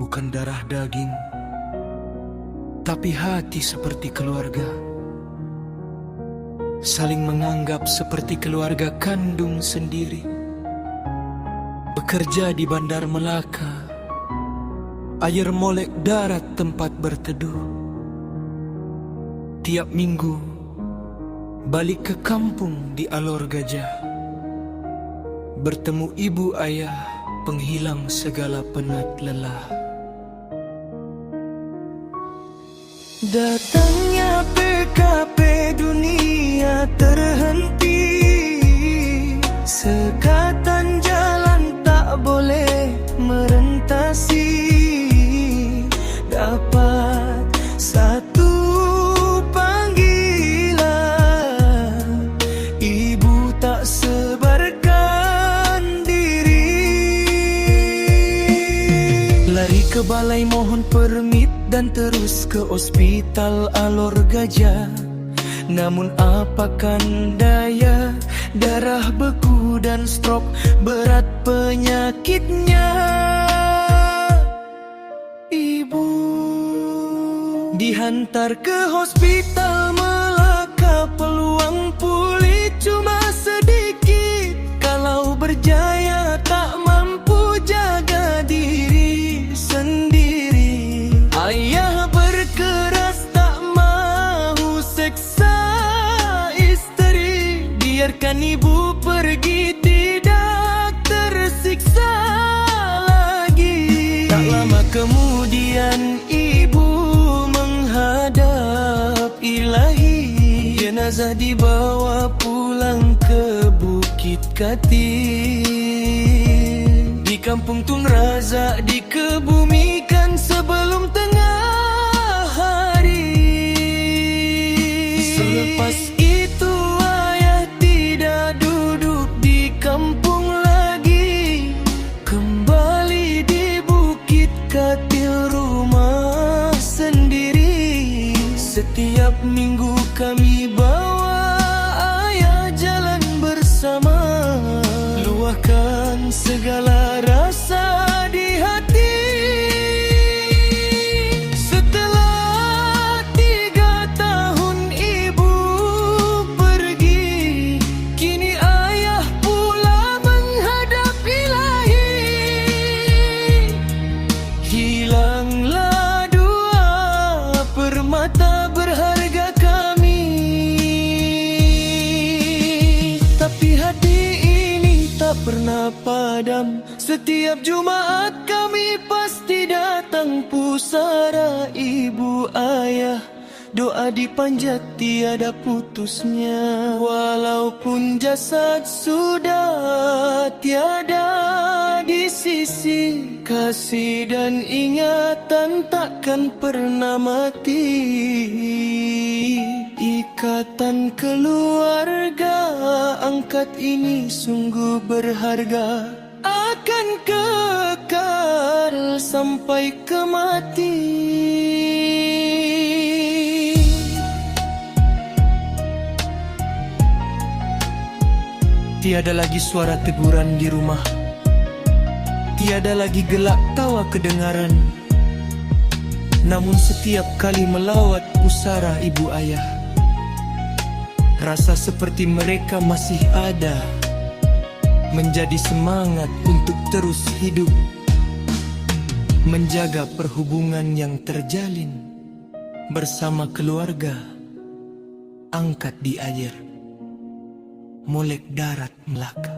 bukan darah daging, tapi hati seperti keluarga. Saling menganggap seperti keluarga kandung sendiri. Bekerja di Bandar Melaka, air molek darat tempat berteduh. Tiap minggu balik ke kampung di Alor Gajah, bertemu ibu ayah penghilang segala penat lelah. Datangnya PKP, dunia terhenti. Sekatan jalan tak boleh merentasi. Dapat satu panggilan, ibu tak sebarkan diri. Lari ke balai mohon permit dan terus ke hospital Alor Gajah. Namun apakan daya, darah beku dan stroke berat penyakitnya. Ibu dihantar ke hospital Melaka, peluang pulih cuma sedikit. Kalau berjaya tak mampu jaga diri sendiri. Ayah berkeras tak mahu seksa isteri. Biarkan ibu pergi, tidak tersiksa lagi. Tak lama kemudian ibu menghadap ilahi. Jenazah dibawa pulang ke Bukit Katil. Di kampung Tun Razak dikebumikan sebelum tengah hari. Selepas itu ayah tidak duduk di kampung lagi. Kembali di Bukit Katil, rumah sendiri. Setiap minggu kami bawa ayah jalan bersama, luahkan segala rasa di hati. Setelah 3 tahun ibu pergi, kini ayah pula menghadap ilahi. Hilanglah 2 permata berharga kami, tapi hati ini tak pernah padam. Setiap Jumaat kami pasti datang pusara ibu ayah. Doa dipanjat tiada putusnya. Walaupun jasad sudah tiada di sisi, kasih dan ingatan takkan pernah mati. Ikatan keluarga angkat ini sungguh berharga, akan kekal sampai kemati. Tiada lagi suara teguran di rumah, tiada lagi gelak tawa kedengaran. Namun setiap kali melawat pusara ibu ayah, rasa seperti mereka masih ada, menjadi semangat untuk terus hidup, menjaga perhubungan yang terjalin bersama keluarga angkat di air molek darat Melaka.